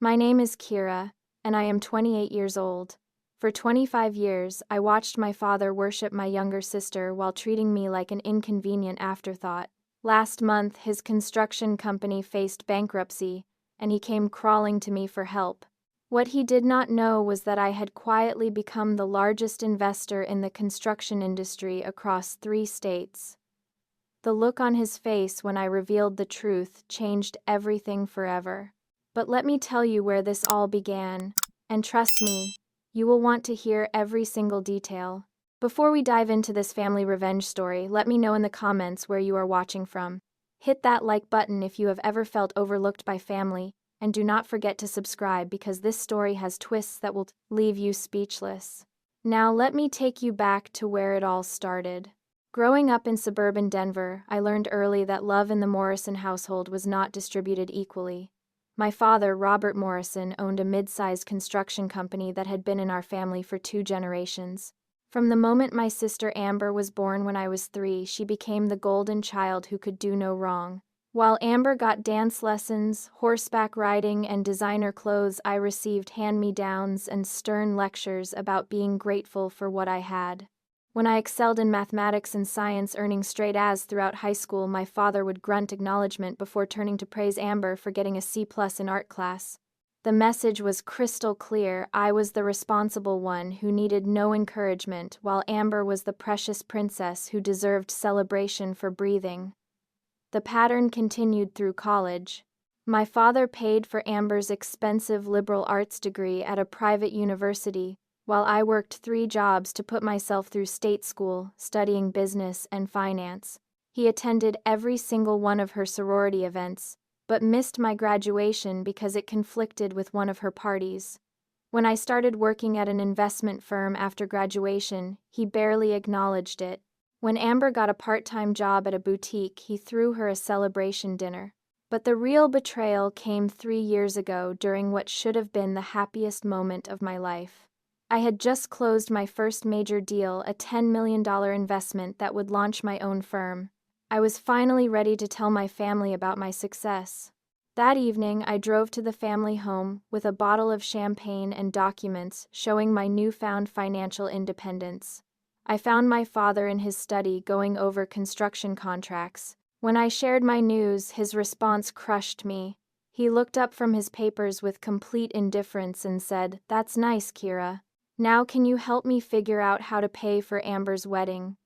My name is Kira, and I am 28 years old. For 25 years, I watched my father worship my younger sister while treating me like an inconvenient afterthought. Last month, his construction company faced bankruptcy, and he came crawling to me for help. What he did not know was that I had quietly become the largest investor in the construction industry across 3 states. The look on his face when I revealed the truth changed everything forever. But let me tell you where this all began, and trust me, you will want to hear every single detail. Before we dive into this family revenge story, let me know in the comments where you are watching from. Hit that like button if you have ever felt overlooked by family, and do not forget to subscribe because this story has twists that will leave you speechless. Now let me take you back to where it all started. Growing up in suburban Denver, I learned early that love in the Morrison household was not distributed equally. My father, Robert Morrison, owned a mid-sized construction company that had been in our family for 2 generations. From the moment my sister Amber was born when I was 3, she became the golden child who could do no wrong. While Amber got dance lessons, horseback riding, and designer clothes, I received hand-me-downs and stern lectures about being grateful for what I had. When I excelled in mathematics and science, earning straight A's throughout high school, my father would grunt acknowledgement before turning to praise Amber for getting a C+ in art class. The message was crystal clear: I was the responsible one who needed no encouragement, while Amber was the precious princess who deserved celebration for breathing. The pattern continued through college. My father paid for Amber's expensive liberal arts degree at a private university, while I worked 3 jobs to put myself through state school, studying business and finance. He attended every single one of her sorority events, but missed my graduation because it conflicted with one of her parties. When I started working at an investment firm after graduation, he barely acknowledged it. When Amber got a part-time job at a boutique, he threw her a celebration dinner. But the real betrayal came 3 years ago during what should have been the happiest moment of my life. I had just closed my first major deal, a $10 million investment that would launch my own firm. I was finally ready to tell my family about my success. That evening, I drove to the family home with a bottle of champagne and documents showing my newfound financial independence. I found my father in his study going over construction contracts. When I shared my news, his response crushed me. He looked up from his papers with complete indifference and said, "That's nice, Kira. Now can you help me figure out how to pay for Amber's wedding?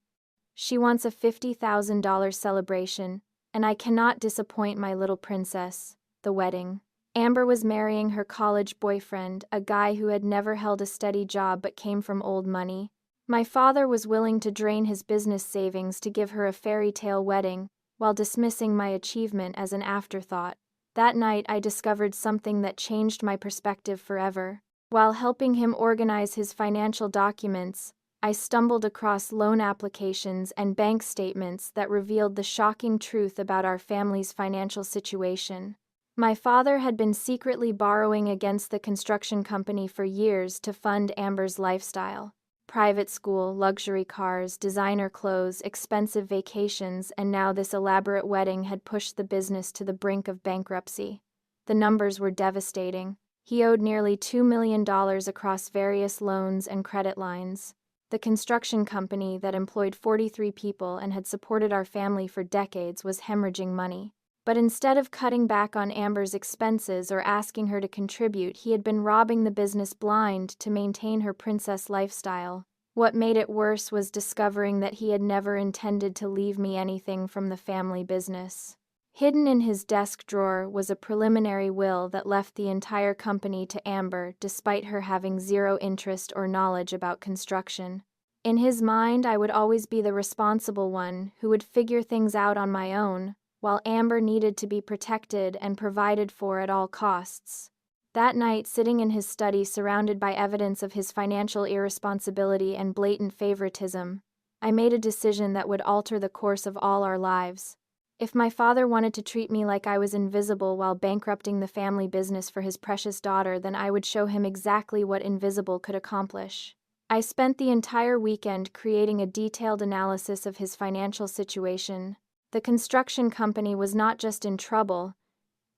She wants a $50,000 celebration, and I cannot disappoint my little princess." The wedding. Amber was marrying her college boyfriend, a guy who had never held a steady job but came from old money. My father was willing to drain his business savings to give her a fairy tale wedding, while dismissing my achievement as an afterthought. That night I discovered something that changed my perspective forever. While helping him organize his financial documents, I stumbled across loan applications and bank statements that revealed the shocking truth about our family's financial situation. My father had been secretly borrowing against the construction company for years to fund Amber's lifestyle. Private school, luxury cars, designer clothes, expensive vacations, and now this elaborate wedding had pushed the business to the brink of bankruptcy. The numbers were devastating. He owed nearly $2 million across various loans and credit lines. The construction company that employed 43 people and had supported our family for decades was hemorrhaging money. But instead of cutting back on Amber's expenses or asking her to contribute, he had been robbing the business blind to maintain her princess lifestyle. What made it worse was discovering that he had never intended to leave me anything from the family business. Hidden in his desk drawer was a preliminary will that left the entire company to Amber, despite her having zero interest or knowledge about construction. In his mind, I would always be the responsible one who would figure things out on my own, while Amber needed to be protected and provided for at all costs. That night, sitting in his study surrounded by evidence of his financial irresponsibility and blatant favoritism, I made a decision that would alter the course of all our lives. If my father wanted to treat me like I was invisible while bankrupting the family business for his precious daughter, then I would show him exactly what invisible could accomplish. I spent the entire weekend creating a detailed analysis of his financial situation. The construction company was not just in trouble,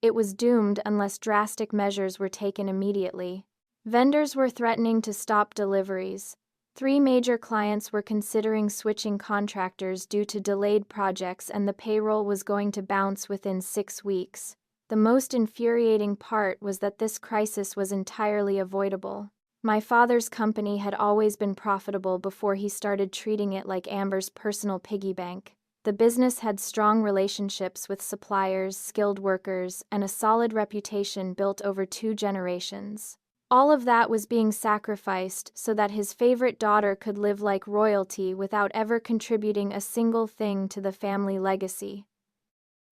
It was doomed unless drastic measures were taken immediately. Vendors were threatening to stop deliveries. 3 major clients were considering switching contractors due to delayed projects, and the payroll was going to bounce within 6 weeks. The most infuriating part was that this crisis was entirely avoidable. My father's company had always been profitable before he started treating it like Amber's personal piggy bank. The business had strong relationships with suppliers, skilled workers, and a solid reputation built over 2 generations. All of that was being sacrificed so that his favorite daughter could live like royalty without ever contributing a single thing to the family legacy.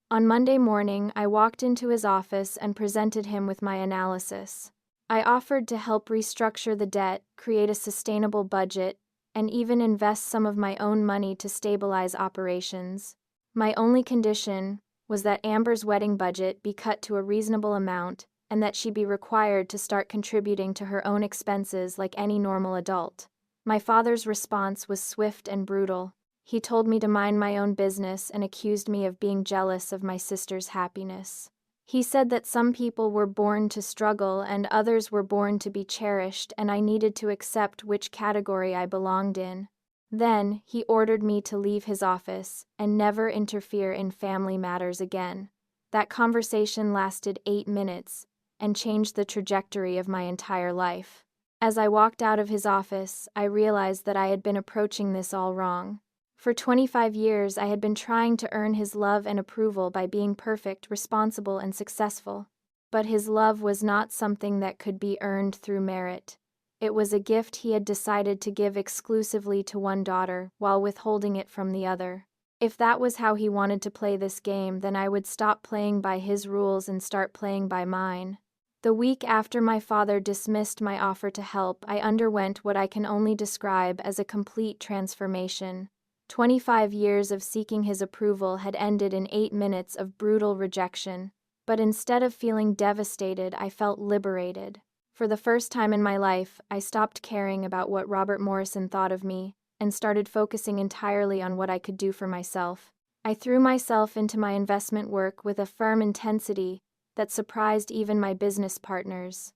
On Monday morning, I walked into his office and presented him with my analysis. I offered to help restructure the debt, create a sustainable budget, and even invest some of my own money to stabilize operations. My only condition was that Amber's wedding budget be cut to a reasonable amount and that she be required to start contributing to her own expenses like any normal adult. My father's response was swift and brutal. He told me to mind my own business and accused me of being jealous of my sister's happiness. He said that some people were born to struggle and others were born to be cherished, and I needed to accept which category I belonged in. Then, he ordered me to leave his office and never interfere in family matters again. That conversation lasted 8 minutes and changed the trajectory of my entire life. As I walked out of his office, I realized that I had been approaching this all wrong. For 25 years, I had been trying to earn his love and approval by being perfect, responsible, and successful. But his love was not something that could be earned through merit. It was a gift he had decided to give exclusively to one daughter, while withholding it from the other. If that was how he wanted to play this game, then I would stop playing by his rules and start playing by mine. The week after my father dismissed my offer to help, I underwent what I can only describe as a complete transformation. 25 years of seeking his approval had ended in 8 minutes of brutal rejection. But instead of feeling devastated, I felt liberated. For the first time in my life, I stopped caring about what Robert Morrison thought of me and started focusing entirely on what I could do for myself. I threw myself into my investment work with a firm intensity that surprised even my business partners.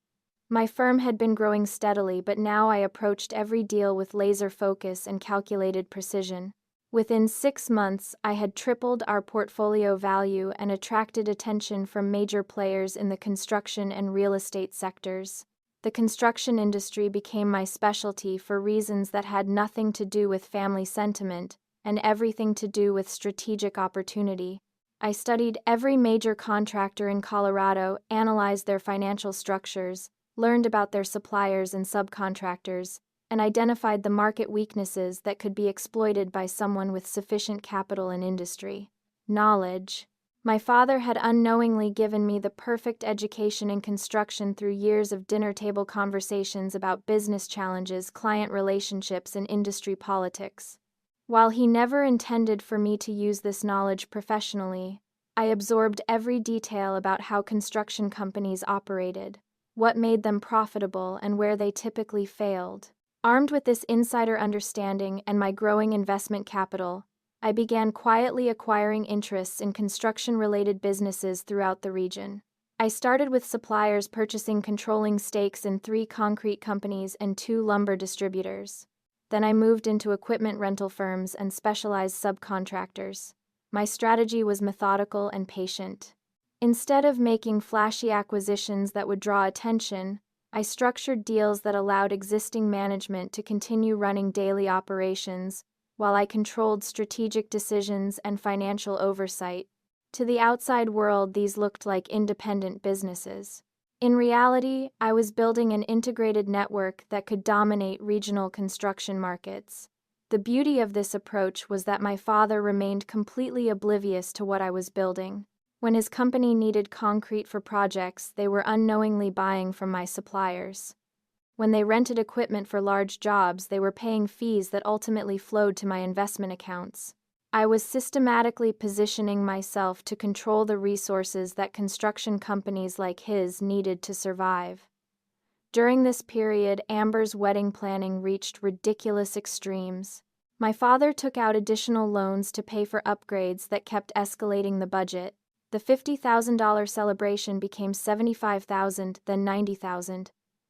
My firm had been growing steadily, but now I approached every deal with laser focus and calculated precision. Within 6 months, I had tripled our portfolio value and attracted attention from major players in the construction and real estate sectors. The construction industry became my specialty for reasons that had nothing to do with family sentiment and everything to do with strategic opportunity. I studied every major contractor in Colorado, analyzed their financial structures, learned about their suppliers and subcontractors, and identified the market weaknesses that could be exploited by someone with sufficient capital and industry. Knowledge. My father had unknowingly given me the perfect education in construction through years of dinner table conversations about business challenges, client relationships, and industry politics. While he never intended for me to use this knowledge professionally, I absorbed every detail about how construction companies operated, what made them profitable, and where they typically failed. Armed with this insider understanding and my growing investment capital, I began quietly acquiring interests in construction-related businesses throughout the region. I started with suppliers purchasing controlling stakes in 3 concrete companies and 2 lumber distributors. Then I moved into equipment rental firms and specialized subcontractors. My strategy was methodical and patient. Instead of making flashy acquisitions that would draw attention, I structured deals that allowed existing management to continue running daily operations, while I controlled strategic decisions and financial oversight. To the outside world, these looked like independent businesses. In reality, I was building an integrated network that could dominate regional construction markets. The beauty of this approach was that my father remained completely oblivious to what I was building. When his company needed concrete for projects, they were unknowingly buying from my suppliers. When they rented equipment for large jobs, they were paying fees that ultimately flowed to my investment accounts. I was systematically positioning myself to control the resources that construction companies like his needed to survive. During this period, Amber's wedding planning reached ridiculous extremes. My father took out additional loans to pay for upgrades that kept escalating the budget. The $50,000 celebration became $75,000, then $90,000,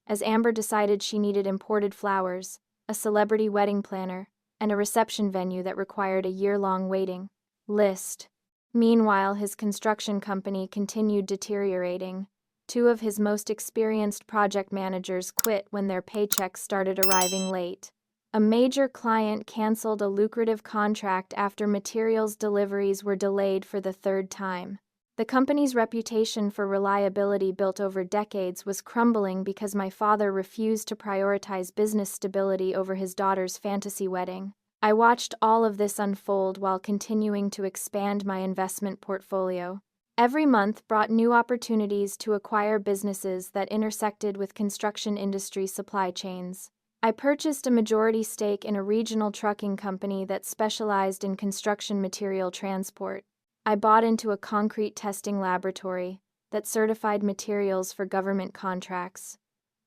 as Amber decided she needed imported flowers, a celebrity wedding planner, and a reception venue that required a year-long waiting list. Meanwhile, his construction company continued deteriorating. Two of his most experienced project managers quit when their paychecks started arriving late. A major client canceled a lucrative contract after materials deliveries were delayed for the third time. The company's reputation for reliability built over decades was crumbling because my father refused to prioritize business stability over his daughter's fantasy wedding. I watched all of this unfold while continuing to expand my investment portfolio. Every month brought new opportunities to acquire businesses that intersected with construction industry supply chains. I purchased a majority stake in a regional trucking company that specialized in construction material transport. I bought into a concrete testing laboratory that certified materials for government contracts.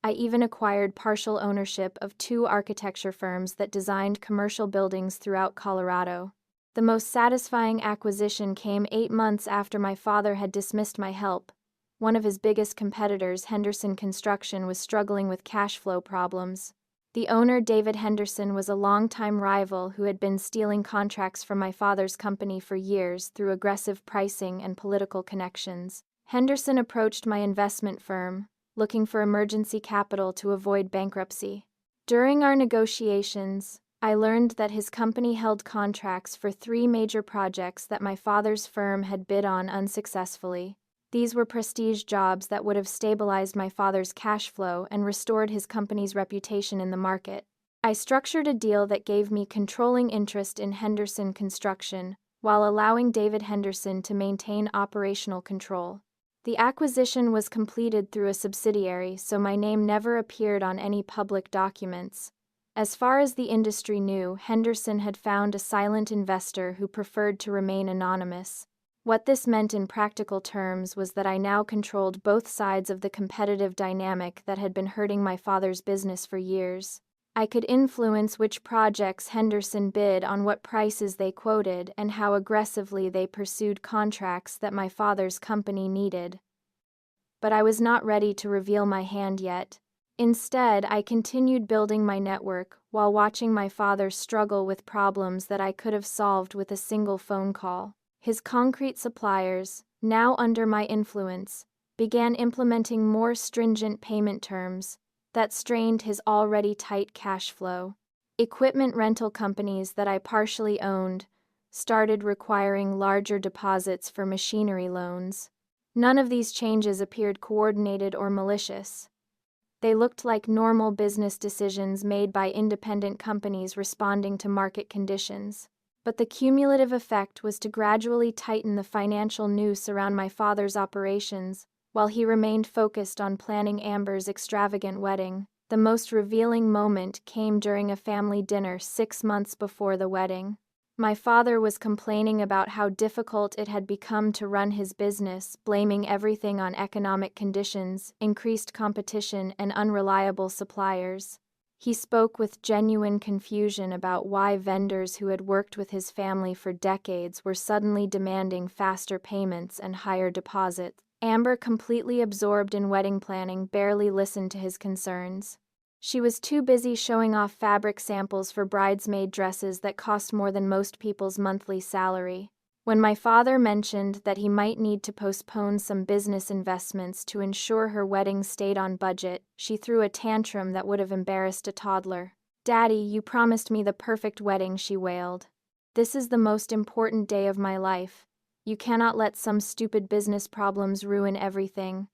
I even acquired partial ownership of two architecture firms that designed commercial buildings throughout Colorado. The most satisfying acquisition came 8 months after my father had dismissed my help. One of his biggest competitors, Henderson Construction, was struggling with cash flow problems. The owner, David Henderson, was a longtime rival who had been stealing contracts from my father's company for years through aggressive pricing and political connections. Henderson approached my investment firm, looking for emergency capital to avoid bankruptcy. During our negotiations, I learned that his company held contracts for 3 major projects that my father's firm had bid on unsuccessfully. These were prestige jobs that would have stabilized my father's cash flow and restored his company's reputation in the market. I structured a deal that gave me controlling interest in Henderson Construction, while allowing David Henderson to maintain operational control. The acquisition was completed through a subsidiary, so my name never appeared on any public documents. As far as the industry knew, Henderson had found a silent investor who preferred to remain anonymous. What this meant in practical terms was that I now controlled both sides of the competitive dynamic that had been hurting my father's business for years. I could influence which projects Henderson bid on, what prices they quoted, and how aggressively they pursued contracts that my father's company needed. But I was not ready to reveal my hand yet. Instead, I continued building my network while watching my father struggle with problems that I could have solved with a single phone call. His concrete suppliers, now under my influence, began implementing more stringent payment terms that strained his already tight cash flow. Equipment rental companies that I partially owned started requiring larger deposits for machinery loans. None of these changes appeared coordinated or malicious. They looked like normal business decisions made by independent companies responding to market conditions. But the cumulative effect was to gradually tighten the financial noose around my father's operations, while he remained focused on planning Amber's extravagant wedding. The most revealing moment came during a family dinner 6 months before the wedding. My father was complaining about how difficult it had become to run his business, blaming everything on economic conditions, increased competition, and unreliable suppliers. He spoke with genuine confusion about why vendors who had worked with his family for decades were suddenly demanding faster payments and higher deposits. Amber, completely absorbed in wedding planning, barely listened to his concerns. She was too busy showing off fabric samples for bridesmaid dresses that cost more than most people's monthly salary. When my father mentioned that he might need to postpone some business investments to ensure her wedding stayed on budget, she threw a tantrum that would have embarrassed a toddler. "Daddy, you promised me the perfect wedding," she wailed. "This is the most important day of my life. You cannot let some stupid business problems ruin everything."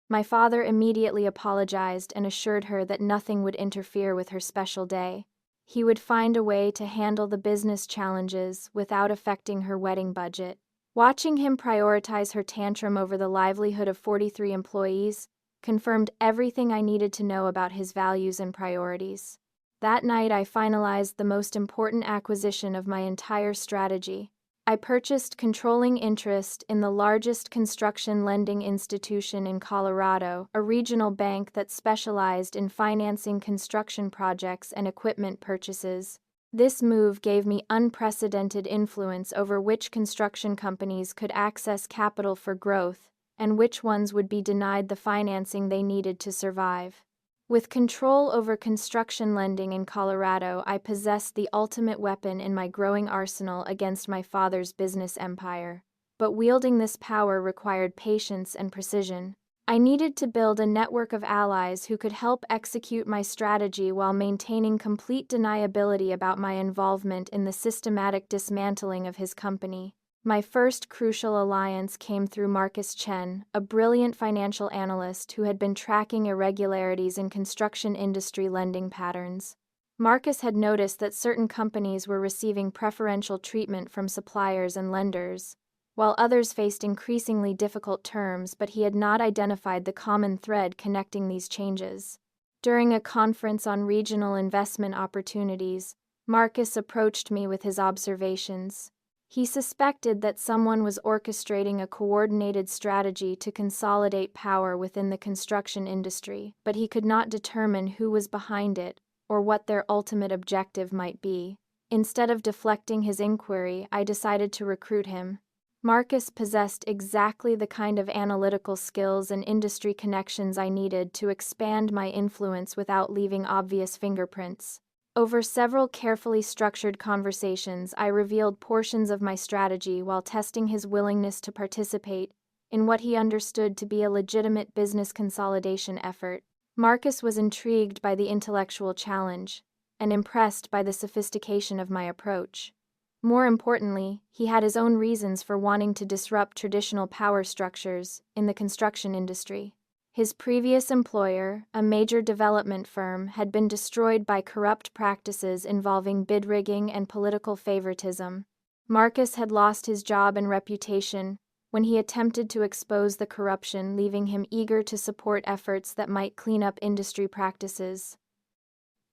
My father immediately apologized and assured her that nothing would interfere with her special day. He would find a way to handle the business challenges without affecting her wedding budget. Watching him prioritize her tantrum over the livelihood of 43 employees confirmed everything I needed to know about his values and priorities. That night, I finalized the most important acquisition of my entire strategy. I purchased controlling interest in the largest construction lending institution in Colorado, a regional bank that specialized in financing construction projects and equipment purchases. This move gave me unprecedented influence over which construction companies could access capital for growth and which ones would be denied the financing they needed to survive. With control over construction lending in Colorado, I possessed the ultimate weapon in my growing arsenal against my father's business empire. But wielding this power required patience and precision. I needed to build a network of allies who could help execute my strategy while maintaining complete deniability about my involvement in the systematic dismantling of his company. My first crucial alliance came through Marcus Chen, a brilliant financial analyst who had been tracking irregularities in construction industry lending patterns. Marcus had noticed that certain companies were receiving preferential treatment from suppliers and lenders, while others faced increasingly difficult terms, but he had not identified the common thread connecting these changes. During a conference on regional investment opportunities, Marcus approached me with his observations. He suspected that someone was orchestrating a coordinated strategy to consolidate power within the construction industry, but he could not determine who was behind it or what their ultimate objective might be. Instead of deflecting his inquiry, I decided to recruit him. Marcus possessed exactly the kind of analytical skills and industry connections I needed to expand my influence without leaving obvious fingerprints. Over several carefully structured conversations, I revealed portions of my strategy while testing his willingness to participate in what he understood to be a legitimate business consolidation effort. Marcus was intrigued by the intellectual challenge and impressed by the sophistication of my approach. More importantly, he had his own reasons for wanting to disrupt traditional power structures in the construction industry. His previous employer, a major development firm, had been destroyed by corrupt practices involving bid rigging and political favoritism. Marcus had lost his job and reputation when he attempted to expose the corruption, leaving him eager to support efforts that might clean up industry practices.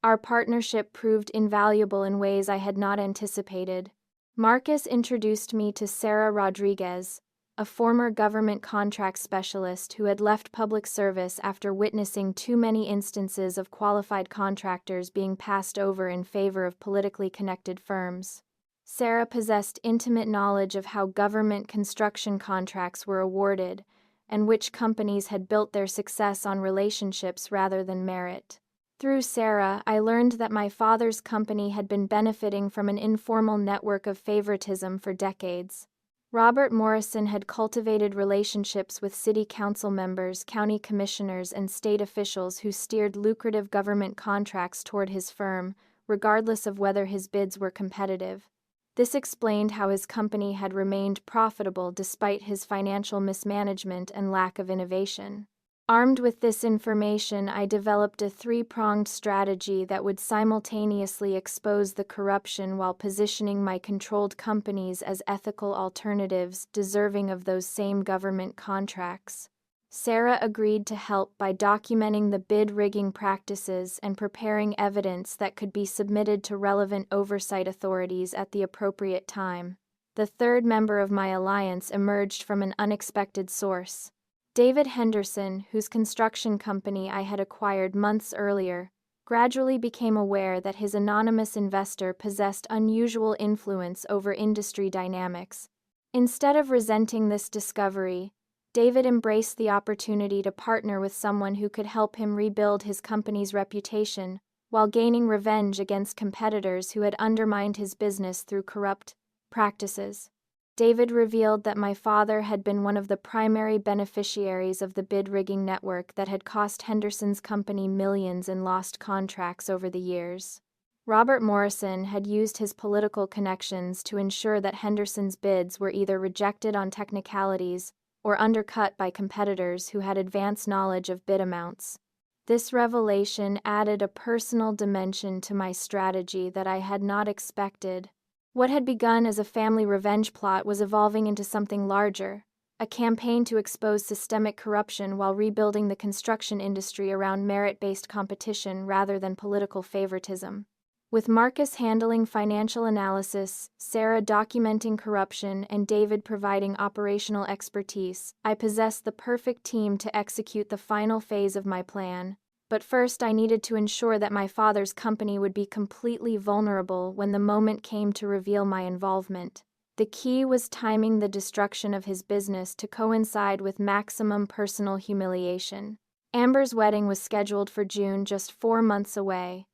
Our partnership proved invaluable in ways I had not anticipated. Marcus introduced me to Sarah Rodriguez, a former government contract specialist who had left public service after witnessing too many instances of qualified contractors being passed over in favor of politically connected firms. Sarah possessed intimate knowledge of how government construction contracts were awarded and which companies had built their success on relationships rather than merit. Through Sarah, I learned that my father's company had been benefiting from an informal network of favoritism for decades. Robert Morrison had cultivated relationships with city council members, county commissioners, and state officials who steered lucrative government contracts toward his firm, regardless of whether his bids were competitive. This explained how his company had remained profitable despite his financial mismanagement and lack of innovation. Armed with this information, I developed a three-pronged strategy that would simultaneously expose the corruption while positioning my controlled companies as ethical alternatives deserving of those same government contracts. Sarah agreed to help by documenting the bid rigging practices and preparing evidence that could be submitted to relevant oversight authorities at the appropriate time. The third member of my alliance emerged from an unexpected source. David Henderson, whose construction company I had acquired months earlier, gradually became aware that his anonymous investor possessed unusual influence over industry dynamics. Instead of resenting this discovery, David embraced the opportunity to partner with someone who could help him rebuild his company's reputation while gaining revenge against competitors who had undermined his business through corrupt practices. David revealed that my father had been one of the primary beneficiaries of the bid rigging network that had cost Henderson's company millions in lost contracts over the years. Robert Morrison had used his political connections to ensure that Henderson's bids were either rejected on technicalities or undercut by competitors who had advanced knowledge of bid amounts. This revelation added a personal dimension to my strategy that I had not expected. What had begun as a family revenge plot was evolving into something larger, a campaign to expose systemic corruption while rebuilding the construction industry around merit-based competition rather than political favoritism. With Marcus handling financial analysis, Sarah documenting corruption, and David providing operational expertise, I possessed the perfect team to execute the final phase of my plan. But first I needed to ensure that my father's company would be completely vulnerable when the moment came to reveal my involvement. The key was timing the destruction of his business to coincide with maximum personal humiliation. Amber's wedding was scheduled for June, just 4 months away.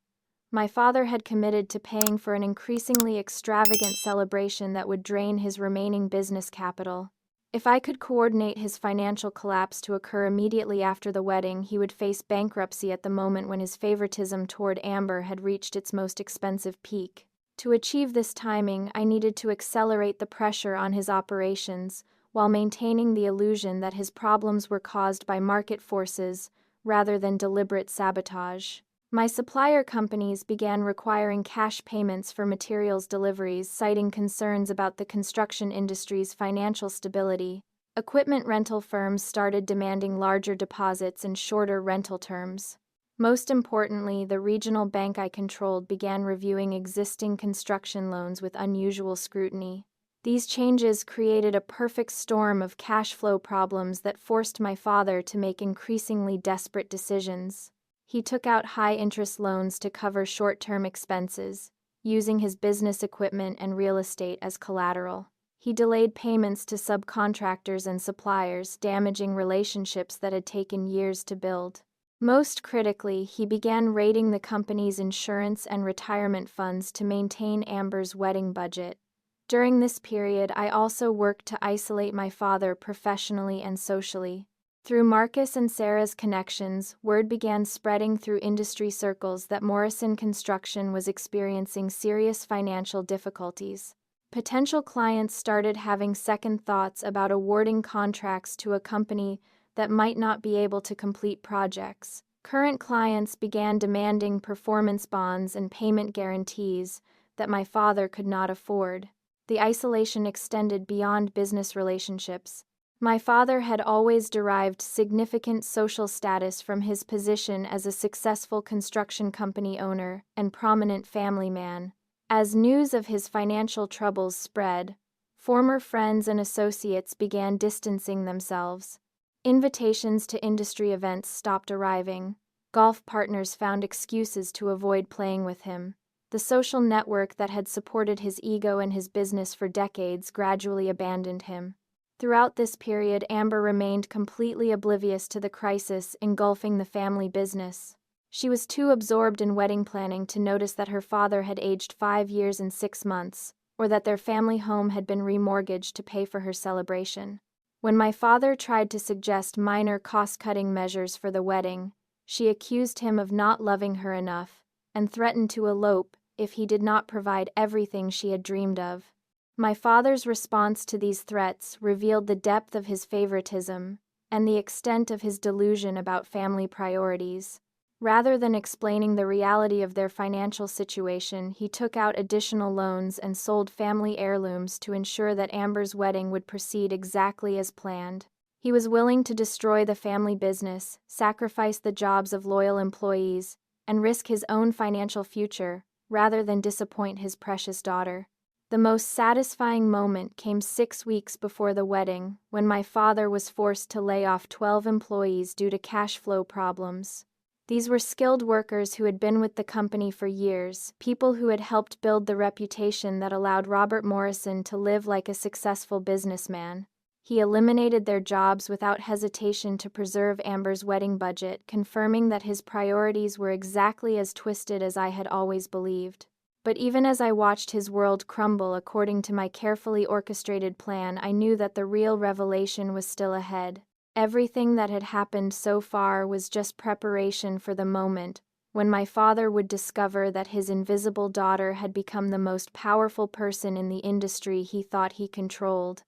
My father had committed to paying for an increasingly extravagant celebration that would drain his remaining business capital. If I could coordinate his financial collapse to occur immediately after the wedding, he would face bankruptcy at the moment when his favoritism toward Amber had reached its most expensive peak. To achieve this timing, I needed to accelerate the pressure on his operations while maintaining the illusion that his problems were caused by market forces rather than deliberate sabotage. My supplier companies began requiring cash payments for materials deliveries, citing concerns about the construction industry's financial stability. Equipment rental firms started demanding larger deposits and shorter rental terms. Most importantly, the regional bank I controlled began reviewing existing construction loans with unusual scrutiny. These changes created a perfect storm of cash flow problems that forced my father to make increasingly desperate decisions. He took out high-interest loans to cover short-term expenses, using his business equipment and real estate as collateral. He delayed payments to subcontractors and suppliers, damaging relationships that had taken years to build. Most critically, he began raiding the company's insurance and retirement funds to maintain Amber's wedding budget. During this period, I also worked to isolate my father professionally and socially. Through Marcus and Sarah's connections, word began spreading through industry circles that Morrison Construction was experiencing serious financial difficulties. Potential clients started having second thoughts about awarding contracts to a company that might not be able to complete projects. Current clients began demanding performance bonds and payment guarantees that my father could not afford. The isolation extended beyond business relationships. My father had always derived significant social status from his position as a successful construction company owner and prominent family man. As news of his financial troubles spread, former friends and associates began distancing themselves. Invitations to industry events stopped arriving. Golf partners found excuses to avoid playing with him. The social network that had supported his ego and his business for decades gradually abandoned him. Throughout this period, Amber remained completely oblivious to the crisis engulfing the family business. She was too absorbed in wedding planning to notice that her father had aged 5 years and 6 months, or that their family home had been remortgaged to pay for her celebration. When my father tried to suggest minor cost-cutting measures for the wedding, she accused him of not loving her enough and threatened to elope if he did not provide everything she had dreamed of. My father's response to these threats revealed the depth of his favoritism and the extent of his delusion about family priorities. Rather than explaining the reality of their financial situation, he took out additional loans and sold family heirlooms to ensure that Amber's wedding would proceed exactly as planned. He was willing to destroy the family business, sacrifice the jobs of loyal employees, and risk his own financial future, rather than disappoint his precious daughter. The most satisfying moment came 6 weeks before the wedding, when my father was forced to lay off 12 employees due to cash flow problems. These were skilled workers who had been with the company for years, people who had helped build the reputation that allowed Robert Morrison to live like a successful businessman. He eliminated their jobs without hesitation to preserve Amber's wedding budget, confirming that his priorities were exactly as twisted as I had always believed. But even as I watched his world crumble according to my carefully orchestrated plan, I knew that the real revelation was still ahead. Everything that had happened so far was just preparation for the moment when my father would discover that his invisible daughter had become the most powerful person in the industry he thought he controlled.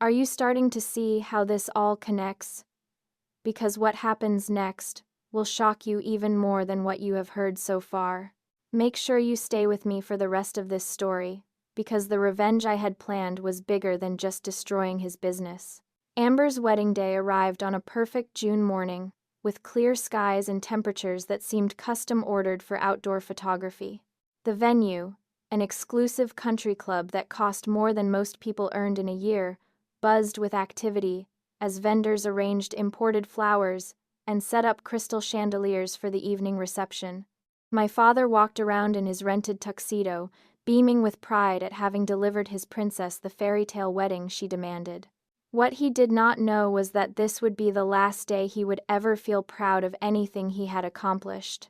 Are you starting to see how this all connects? Because what happens next will shock you even more than what you have heard so far. Make sure you stay with me for the rest of this story, because the revenge I had planned was bigger than just destroying his business. Amber's wedding day arrived on a perfect June morning, with clear skies and temperatures that seemed custom-ordered for outdoor photography. The venue, an exclusive country club that cost more than most people earned in a year, buzzed with activity as vendors arranged imported flowers and set up crystal chandeliers for the evening reception. My father walked around in his rented tuxedo, beaming with pride at having delivered his princess the fairy tale wedding she demanded. What he did not know was that this would be the last day he would ever feel proud of anything he had accomplished.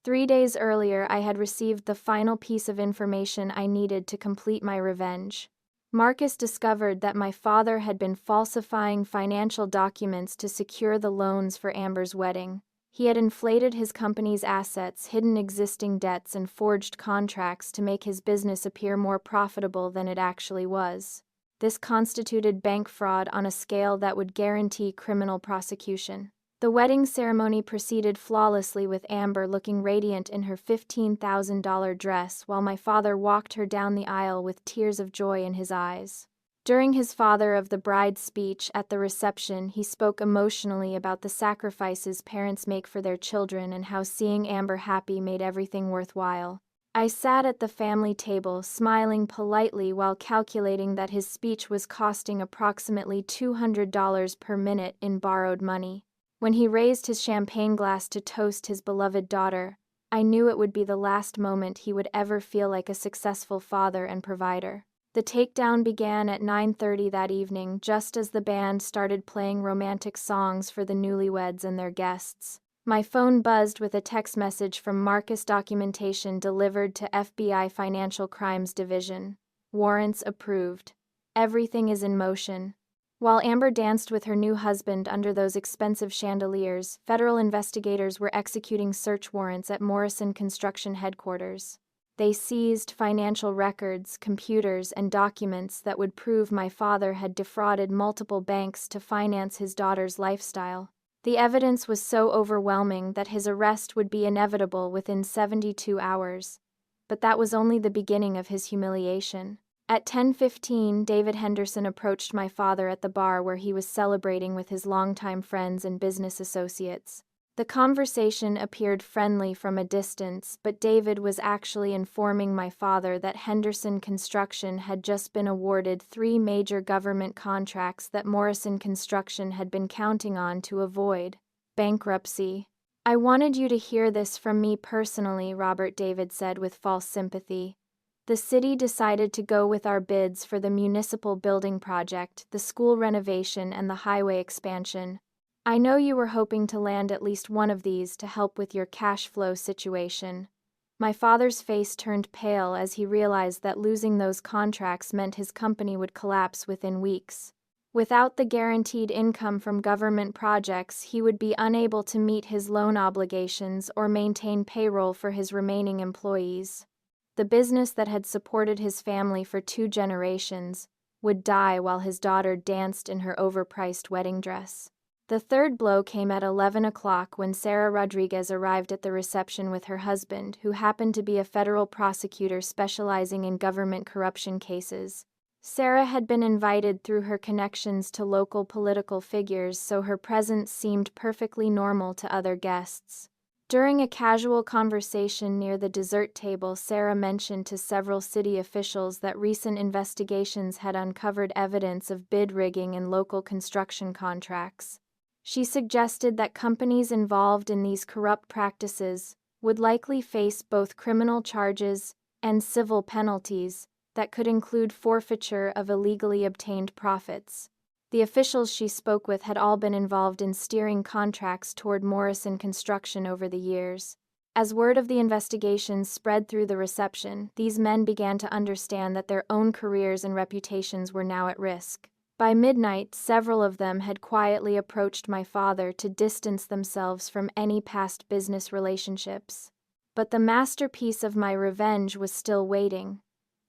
3 days earlier, I had received the final piece of information I needed to complete my revenge. Marcus discovered that my father had been falsifying financial documents to secure the loans for Amber's wedding. He had inflated his company's assets, hidden existing debts, and forged contracts to make his business appear more profitable than it actually was. This constituted bank fraud on a scale that would guarantee criminal prosecution. The wedding ceremony proceeded flawlessly, with Amber looking radiant in her $15,000 dress while my father walked her down the aisle with tears of joy in his eyes. During his father of the bride's speech at the reception, he spoke emotionally about the sacrifices parents make for their children and how seeing Amber happy made everything worthwhile. I sat at the family table, smiling politely while calculating that his speech was costing approximately $200 per minute in borrowed money. When he raised his champagne glass to toast his beloved daughter, I knew it would be the last moment he would ever feel like a successful father and provider. The takedown began at 9:30 that evening, just as the band started playing romantic songs for the newlyweds and their guests. My phone buzzed with a text message from Marcus. Documentation delivered to FBI Financial Crimes Division. Warrants approved. Everything is in motion. While Amber danced with her new husband under those expensive chandeliers, federal investigators were executing search warrants at Morrison Construction headquarters. They seized financial records, computers, and documents that would prove my father had defrauded multiple banks to finance his daughter's lifestyle. The evidence was so overwhelming that his arrest would be inevitable within 72 hours. But that was only the beginning of his humiliation. At 10:15, David Henderson approached my father at the bar where he was celebrating with his longtime friends and business associates. The conversation appeared friendly from a distance, but David was actually informing my father that Henderson Construction had just been awarded 3 major government contracts that Morrison Construction had been counting on to avoid bankruptcy. "I wanted you to hear this from me personally," Robert David said with false sympathy. "The city decided to go with our bids for the municipal building project, the school renovation, and the highway expansion. I know you were hoping to land at least one of these to help with your cash flow situation." My father's face turned pale as he realized that losing those contracts meant his company would collapse within weeks. Without the guaranteed income from government projects, he would be unable to meet his loan obligations or maintain payroll for his remaining employees. The business that had supported his family for 2 generations would die while his daughter danced in her overpriced wedding dress. The third blow came at 11 o'clock when Sarah Rodriguez arrived at the reception with her husband, who happened to be a federal prosecutor specializing in government corruption cases. Sarah had been invited through her connections to local political figures, so her presence seemed perfectly normal to other guests. During a casual conversation near the dessert table, Sarah mentioned to several city officials that recent investigations had uncovered evidence of bid rigging in local construction contracts. She suggested that companies involved in these corrupt practices would likely face both criminal charges and civil penalties that could include forfeiture of illegally obtained profits. The officials she spoke with had all been involved in steering contracts toward Morrison Construction over the years. As word of the investigations spread through the reception, these men began to understand that their own careers and reputations were now at risk. By midnight, several of them had quietly approached my father to distance themselves from any past business relationships. But the masterpiece of my revenge was still waiting.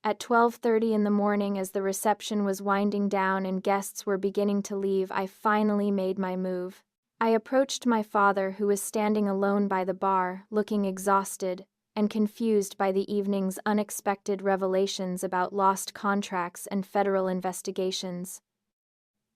At 12:30 in the morning, as the reception was winding down and guests were beginning to leave, I finally made my move. I approached my father, who was standing alone by the bar, looking exhausted and confused by the evening's unexpected revelations about lost contracts and federal investigations.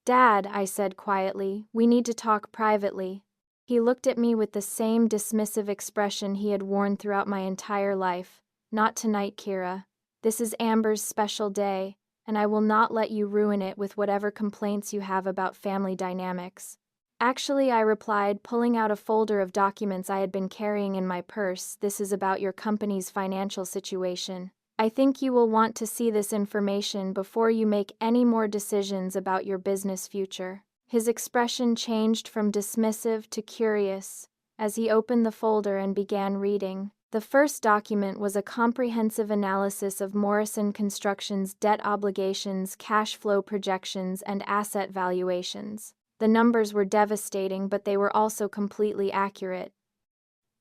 "Dad," I said quietly, "we need to talk privately." He looked at me with the same dismissive expression he had worn throughout my entire life. "Not tonight, Kira. This is Amber's special day, and I will not let you ruin it with whatever complaints you have about family dynamics." Actually, I replied, pulling out a folder of documents I had been carrying in my purse. This is about your company's financial situation. I think you will want to see this information before you make any more decisions about your business future. His expression changed from dismissive to curious as he opened the folder and began reading. The first document was a comprehensive analysis of Morrison Construction's debt obligations, cash flow projections, and asset valuations. The numbers were devastating, but they were also completely accurate.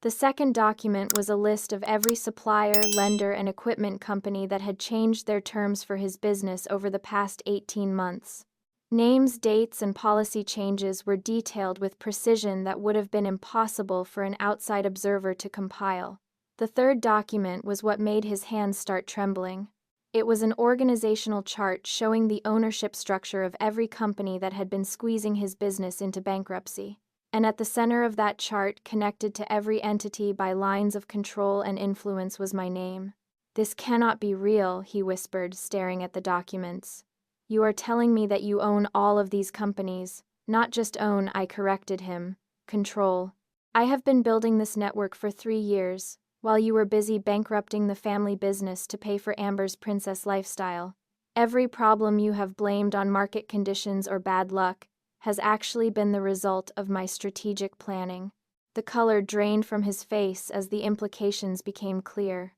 The second document was a list of every supplier, lender, and equipment company that had changed their terms for his business over the past 18 months. Names, dates, and policy changes were detailed with precision that would have been impossible for an outside observer to compile. The third document was what made his hands start trembling. It was an organizational chart showing the ownership structure of every company that had been squeezing his business into bankruptcy. And at the center of that chart, connected to every entity by lines of control and influence, was my name. "This cannot be real," he whispered, staring at the documents. "You are telling me that you own all of these companies." "Not just own," I corrected him. "Control. I have been building this network for 3 years, while you were busy bankrupting the family business to pay for Amber's princess lifestyle. Every problem you have blamed on market conditions or bad luck has actually been the result of my strategic planning." The color drained from his face as the implications became clear.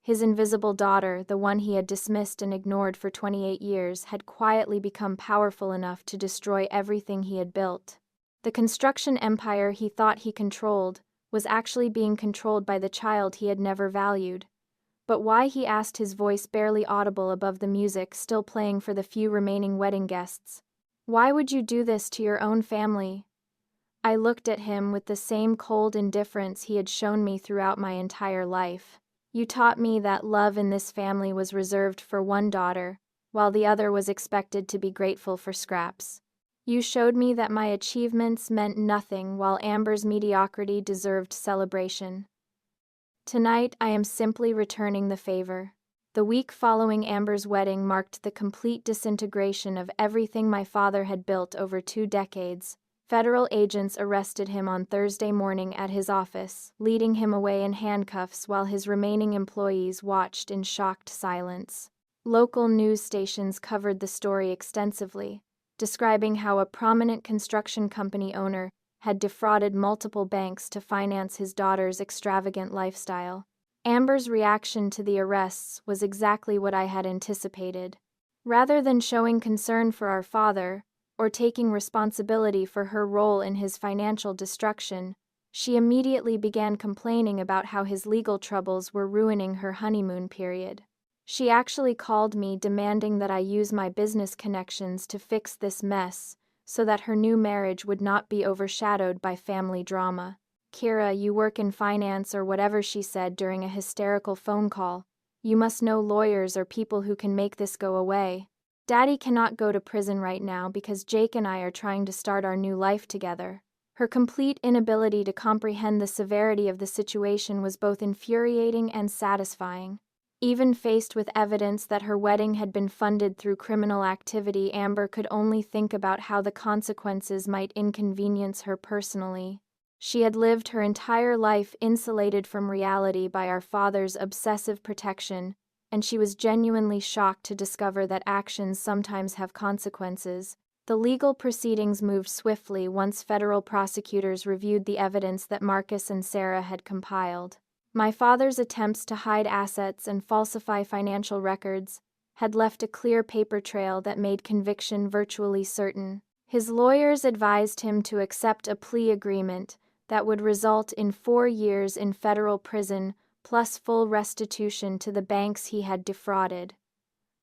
His invisible daughter, the one he had dismissed and ignored for 28 years, had quietly become powerful enough to destroy everything he had built. The construction empire he thought he controlled was actually being controlled by the child he had never valued. But why, he asked, his voice barely audible above the music still playing for the few remaining wedding guests. "Why would you do this to your own family?" I looked at him with the same cold indifference he had shown me throughout my entire life. "You taught me that love in this family was reserved for one daughter, while the other was expected to be grateful for scraps. You showed me that my achievements meant nothing while Amber's mediocrity deserved celebration. Tonight, I am simply returning the favor." The week following Amber's wedding marked the complete disintegration of everything my father had built over 2 decades. Federal agents arrested him on Thursday morning at his office, leading him away in handcuffs while his remaining employees watched in shocked silence. Local news stations covered the story extensively, describing how a prominent construction company owner had defrauded multiple banks to finance his daughter's extravagant lifestyle. Amber's reaction to the arrests was exactly what I had anticipated. Rather than showing concern for our father, or taking responsibility for her role in his financial destruction, she immediately began complaining about how his legal troubles were ruining her honeymoon period. She actually called me, demanding that I use my business connections to fix this mess, so that her new marriage would not be overshadowed by family drama. "Kira, you work in finance or whatever," she said during a hysterical phone call. "You must know lawyers or people who can make this go away. Daddy cannot go to prison right now because Jake and I are trying to start our new life together." Her complete inability to comprehend the severity of the situation was both infuriating and satisfying. Even faced with evidence that her wedding had been funded through criminal activity, Amber could only think about how the consequences might inconvenience her personally. She had lived her entire life insulated from reality by our father's obsessive protection, and she was genuinely shocked to discover that actions sometimes have consequences. The legal proceedings moved swiftly once federal prosecutors reviewed the evidence that Marcus and Sarah had compiled. My father's attempts to hide assets and falsify financial records had left a clear paper trail that made conviction virtually certain. His lawyers advised him to accept a plea agreement that would result in 4 years in federal prison plus full restitution to the banks he had defrauded.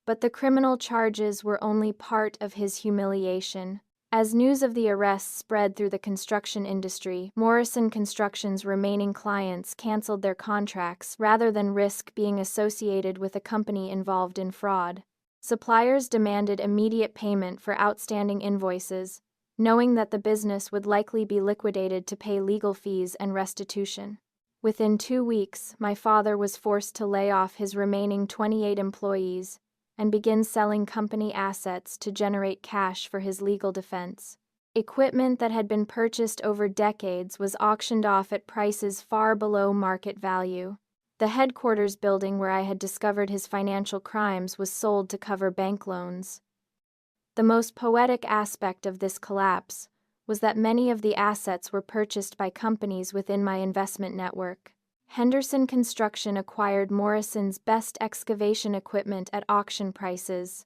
But the criminal charges were only part of his humiliation. As news of the arrests spread through the construction industry, Morrison Construction's remaining clients canceled their contracts rather than risk being associated with a company involved in fraud. Suppliers demanded immediate payment for outstanding invoices, knowing that the business would likely be liquidated to pay legal fees and restitution. Within 2 weeks, my father was forced to lay off his remaining 28 employees and begin selling company assets to generate cash for his legal defense. Equipment that had been purchased over decades was auctioned off at prices far below market value. The headquarters building where I had discovered his financial crimes was sold to cover bank loans. The most poetic aspect of this collapse was that many of the assets were purchased by companies within my investment network. Henderson Construction acquired Morrison's best excavation equipment at auction prices.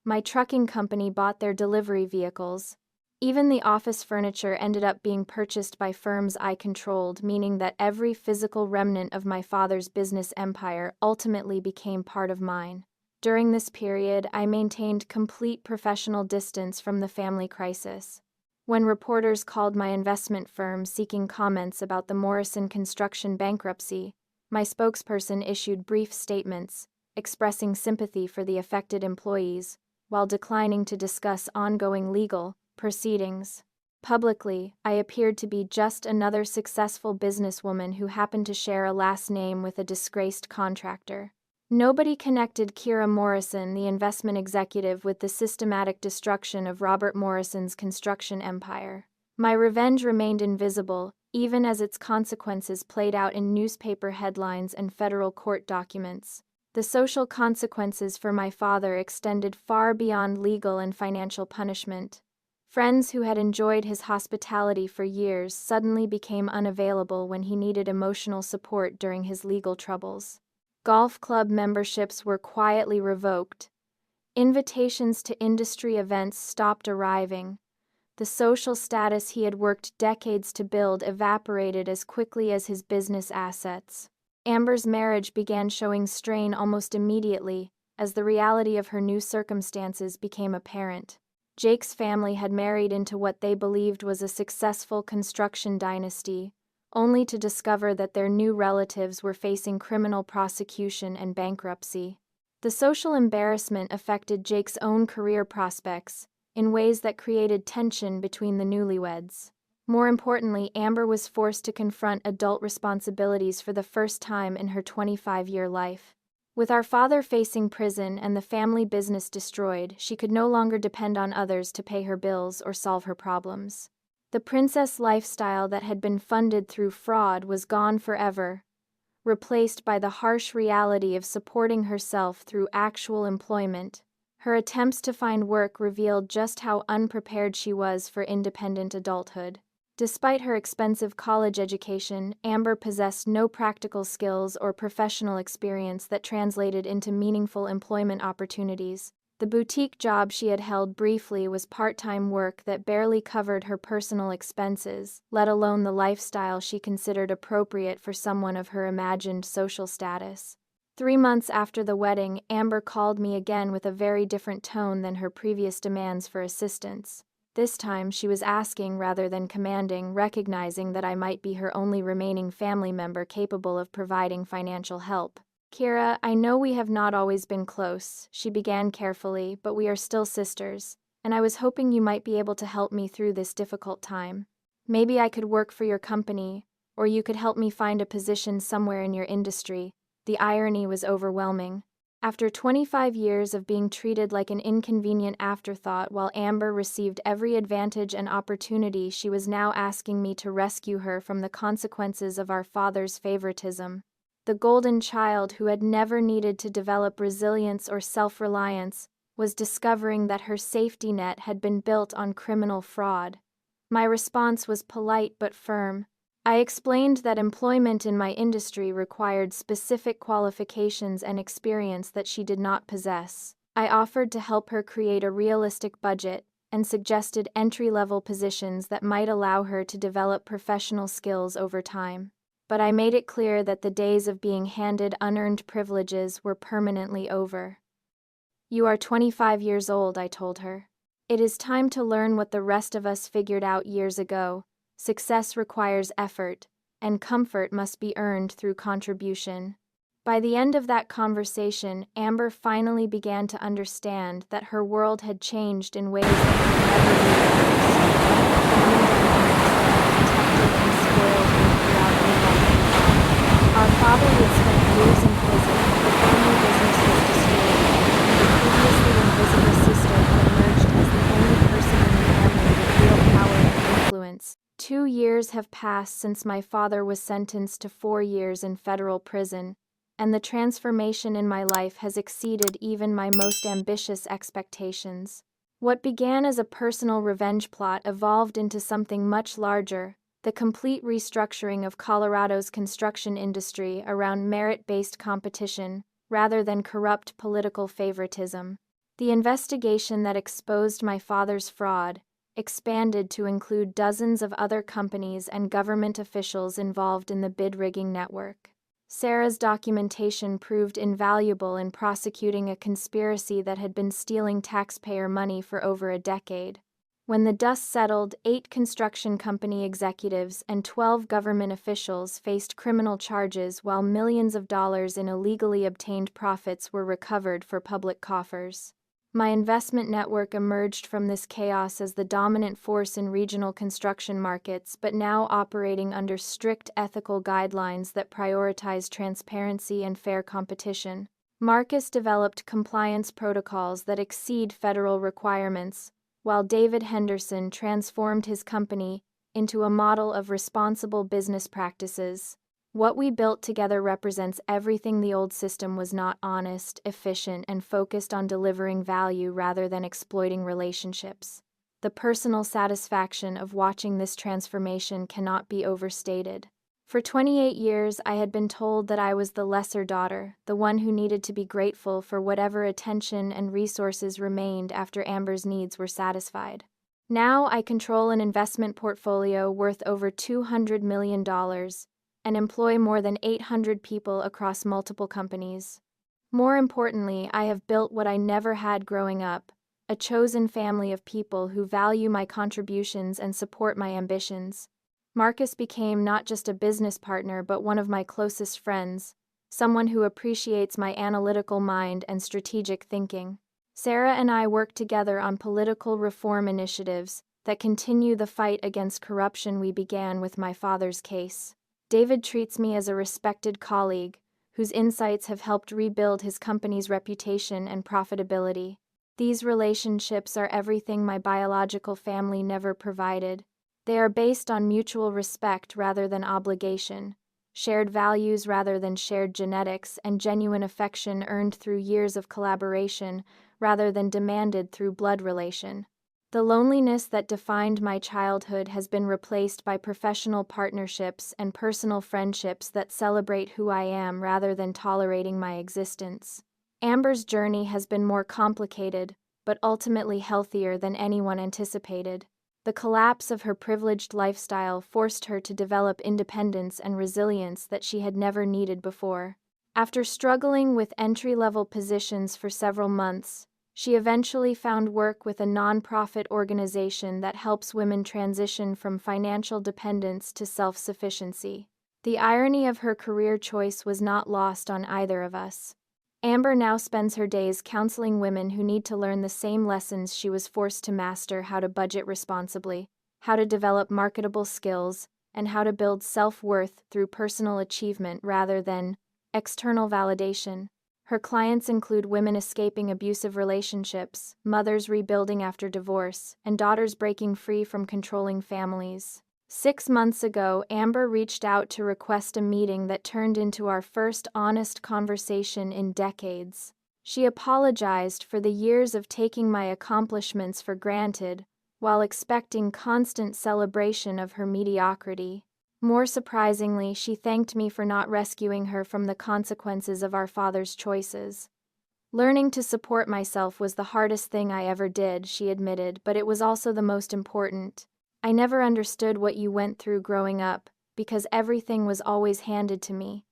My trucking company bought their delivery vehicles. Even the office furniture ended up being purchased by firms I controlled, meaning that every physical remnant of my father's business empire ultimately became part of mine. During this period, I maintained complete professional distance from the family crisis. When reporters called my investment firm seeking comments about the Morrison Construction bankruptcy, my spokesperson issued brief statements, expressing sympathy for the affected employees, while declining to discuss ongoing legal proceedings. Publicly, I appeared to be just another successful businesswoman who happened to share a last name with a disgraced contractor. Nobody connected Kira Morrison, the investment executive, with the systematic destruction of Robert Morrison's construction empire. My revenge remained invisible, even as its consequences played out in newspaper headlines and federal court documents. The social consequences for my father extended far beyond legal and financial punishment. Friends who had enjoyed his hospitality for years suddenly became unavailable when he needed emotional support during his legal troubles. Golf club memberships were quietly revoked. Invitations to industry events stopped arriving. The social status he had worked decades to build evaporated as quickly as his business assets. Amber's marriage began showing strain almost immediately as the reality of her new circumstances became apparent. Jake's family had married into what they believed was a successful construction dynasty, only to discover that their new relatives were facing criminal prosecution and bankruptcy. The social embarrassment affected Jake's own career prospects in ways that created tension between the newlyweds. More importantly, Amber was forced to confront adult responsibilities for the first time in her 25-year life. With our father facing prison and the family business destroyed, she could no longer depend on others to pay her bills or solve her problems. The princess lifestyle that had been funded through fraud was gone forever, replaced by the harsh reality of supporting herself through actual employment. Her attempts to find work revealed just how unprepared she was for independent adulthood. Despite her expensive college education, Amber possessed no practical skills or professional experience that translated into meaningful employment opportunities. The boutique job she had held briefly was part-time work that barely covered her personal expenses, let alone the lifestyle she considered appropriate for someone of her imagined social status. 3 months after the wedding, Amber called me again with a very different tone than her previous demands for assistance. This time she was asking rather than commanding, recognizing that I might be her only remaining family member capable of providing financial help. "Kira, I know we have not always been close," she began carefully, "but we are still sisters, and I was hoping you might be able to help me through this difficult time. Maybe I could work for your company, or you could help me find a position somewhere in your industry." The irony was overwhelming. After 25 years of being treated like an inconvenient afterthought while Amber received every advantage and opportunity, she was now asking me to rescue her from the consequences of our father's favoritism. The golden child who had never needed to develop resilience or self-reliance was discovering that her safety net had been built on criminal fraud. My response was polite but firm. I explained that employment in my industry required specific qualifications and experience that she did not possess. I offered to help her create a realistic budget and suggested entry-level positions that might allow her to develop professional skills over time. But I made it clear that the days of being handed unearned privileges were permanently over. "You are 25 years old," I told her. "It is time to learn what the rest of us figured out years ago. Success requires effort, and comfort must be earned through contribution." By the end of that conversation, Amber finally began to understand that her world had changed in ways that could never be reversed. Our father had spent years in prison, the family business was destroyed, and the previously invisible sister had emerged as the only person in the family with real power years have passed since my father was sentenced to 4 years in federal prison, and the transformation in my life has exceeded even my most ambitious expectations. What began as a personal revenge plot evolved into something much larger: the complete restructuring of Colorado's construction industry around merit-based competition rather than corrupt political favoritism. The investigation that exposed my father's fraud expanded to include dozens of other companies and government officials involved in the bid rigging network. Sarah's documentation proved invaluable in prosecuting a conspiracy that had been stealing taxpayer money for over a decade. When the dust settled, 8 construction company executives and 12 government officials faced criminal charges, while millions of dollars in illegally obtained profits were recovered for public coffers. My investment network emerged from this chaos as the dominant force in regional construction markets, but now operating under strict ethical guidelines that prioritize transparency and fair competition. Marcus developed compliance protocols that exceed federal requirements, while David Henderson transformed his company into a model of responsible business practices. What we built together represents everything the old system was not: honest, efficient, and focused on delivering value rather than exploiting relationships. The personal satisfaction of watching this transformation cannot be overstated. For 28 years, I had been told that I was the lesser daughter, the one who needed to be grateful for whatever attention and resources remained after Amber's needs were satisfied. Now I control an investment portfolio worth over $200 million. And employ more than 800 people across multiple companies. More importantly, I have built what I never had growing up: a chosen family of people who value my contributions and support my ambitions. Marcus became not just a business partner but one of my closest friends, someone who appreciates my analytical mind and strategic thinking. Sarah and I work together on political reform initiatives that continue the fight against corruption we began with my father's case. David treats me as a respected colleague, whose insights have helped rebuild his company's reputation and profitability. These relationships are everything my biological family never provided. They are based on mutual respect rather than obligation, shared values rather than shared genetics, and genuine affection earned through years of collaboration rather than demanded through blood relation. The loneliness that defined my childhood has been replaced by professional partnerships and personal friendships that celebrate who I am rather than tolerating my existence. Amber's journey has been more complicated, but ultimately healthier than anyone anticipated. The collapse of her privileged lifestyle forced her to develop independence and resilience that she had never needed before. After struggling with entry-level positions for several months, she eventually found work with a nonprofit organization that helps women transition from financial dependence to self-sufficiency. The irony of her career choice was not lost on either of us. Amber now spends her days counseling women who need to learn the same lessons she was forced to master: how to budget responsibly, how to develop marketable skills, and how to build self-worth through personal achievement rather than external validation. Her clients include women escaping abusive relationships, mothers rebuilding after divorce, and daughters breaking free from controlling families. 6 months ago, Amber reached out to request a meeting that turned into our first honest conversation in decades. She apologized for the years of taking my accomplishments for granted, while expecting constant celebration of her mediocrity. More surprisingly, she thanked me for not rescuing her from the consequences of our father's choices. Learning to support myself was the hardest thing I ever did, she admitted, but it was also the most important. I never understood what you went through growing up, because everything was always handed to me.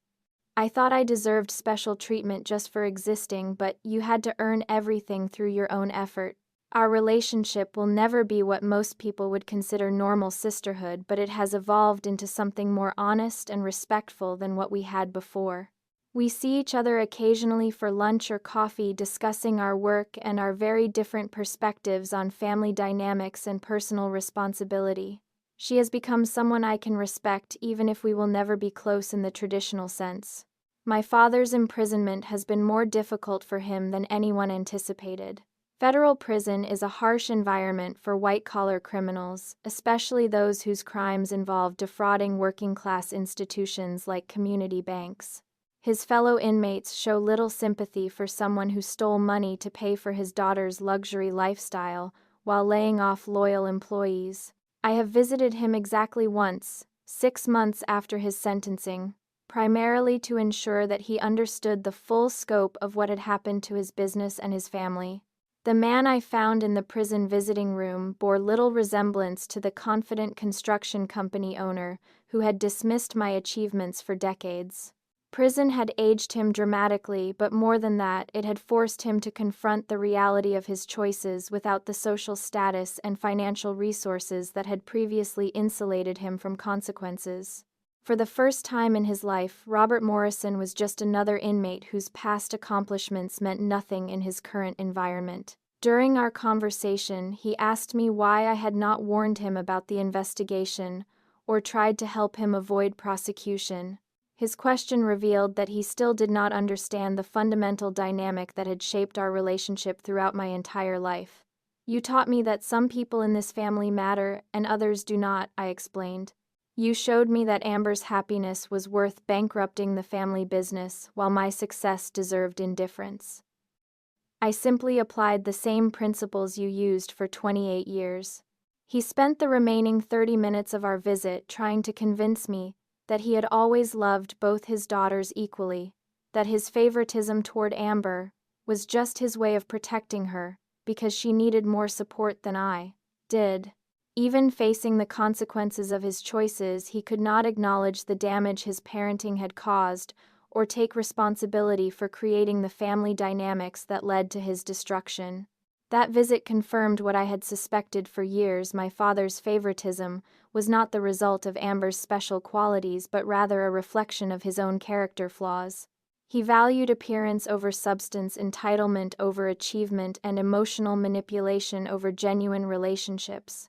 I thought I deserved special treatment just for existing, but you had to earn everything through your own effort. Our relationship will never be what most people would consider normal sisterhood, but it has evolved into something more honest and respectful than what we had before. We see each other occasionally for lunch or coffee, discussing our work and our very different perspectives on family dynamics and personal responsibility. She has become someone I can respect, even if we will never be close in the traditional sense. My father's imprisonment has been more difficult for him than anyone anticipated. Federal prison is a harsh environment for white-collar criminals, especially those whose crimes involve defrauding working-class institutions like community banks. His fellow inmates show little sympathy for someone who stole money to pay for his daughter's luxury lifestyle while laying off loyal employees. I have visited him exactly once, 6 months after his sentencing, primarily to ensure that he understood the full scope of what had happened to his business and his family. The man I found in the prison visiting room bore little resemblance to the confident construction company owner who had dismissed my achievements for decades. Prison had aged him dramatically, but more than that, it had forced him to confront the reality of his choices without the social status and financial resources that had previously insulated him from consequences. For the first time in his life, Robert Morrison was just another inmate whose past accomplishments meant nothing in his current environment. During our conversation, he asked me why I had not warned him about the investigation or tried to help him avoid prosecution. His question revealed that he still did not understand the fundamental dynamic that had shaped our relationship throughout my entire life. "You taught me that some people in this family matter and others do not," I explained. "You showed me that Amber's happiness was worth bankrupting the family business, while my success deserved indifference. I simply applied the same principles you used for 28 years. He spent the remaining 30 minutes of our visit trying to convince me that he had always loved both his daughters equally, that his favoritism toward Amber was just his way of protecting her because she needed more support than I did. Even facing the consequences of his choices, he could not acknowledge the damage his parenting had caused or take responsibility for creating the family dynamics that led to his destruction. That visit confirmed what I had suspected for years: my father's favoritism was not the result of Amber's special qualities, but rather a reflection of his own character flaws. He valued appearance over substance, entitlement over achievement, and emotional manipulation over genuine relationships.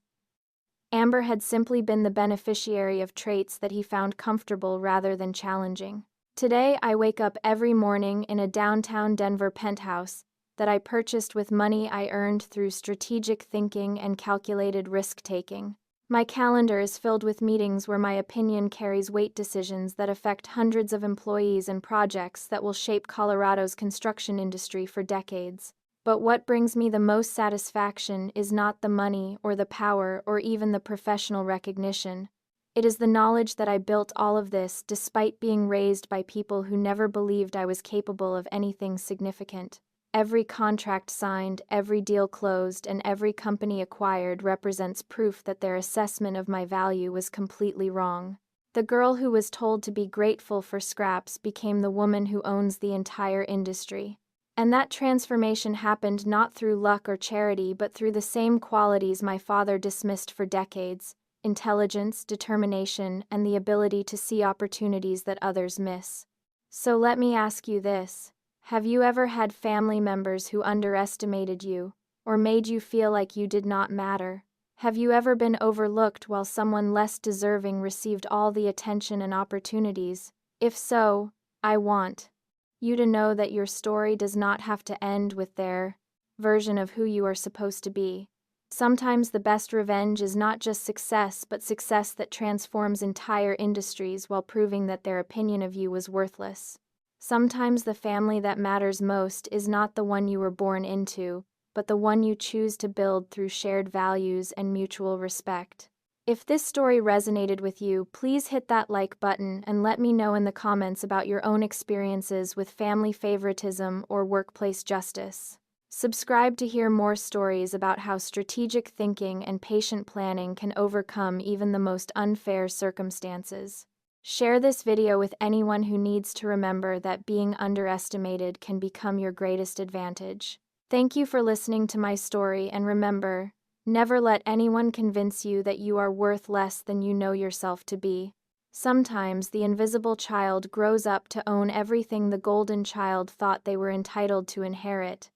Amber had simply been the beneficiary of traits that he found comfortable rather than challenging. Today, I wake up every morning in a downtown Denver penthouse that I purchased with money I earned through strategic thinking and calculated risk-taking. My calendar is filled with meetings where my opinion carries weight, decisions that affect hundreds of employees and projects that will shape Colorado's construction industry for decades. But what brings me the most satisfaction is not the money or the power or even the professional recognition. It is the knowledge that I built all of this despite being raised by people who never believed I was capable of anything significant. Every contract signed, every deal closed, and every company acquired represents proof that their assessment of my value was completely wrong. The girl who was told to be grateful for scraps became the woman who owns the entire industry. And that transformation happened not through luck or charity, but through the same qualities my father dismissed for decades: intelligence, determination, and the ability to see opportunities that others miss. So let me ask you this: have you ever had family members who underestimated you, or made you feel like you did not matter? Have you ever been overlooked while someone less deserving received all the attention and opportunities? If so, I want you to know that your story does not have to end with their version of who you are supposed to be. Sometimes the best revenge is not just success, but success that transforms entire industries while proving that their opinion of you was worthless. Sometimes the family that matters most is not the one you were born into, but the one you choose to build through shared values and mutual respect. If this story resonated with you, please hit that like button and let me know in the comments about your own experiences with family favoritism or workplace justice. Subscribe to hear more stories about how strategic thinking and patient planning can overcome even the most unfair circumstances. Share this video with anyone who needs to remember that being underestimated can become your greatest advantage. Thank you for listening to my story, and remember, never let anyone convince you that you are worth less than you know yourself to be. Sometimes the invisible child grows up to own everything the golden child thought they were entitled to inherit.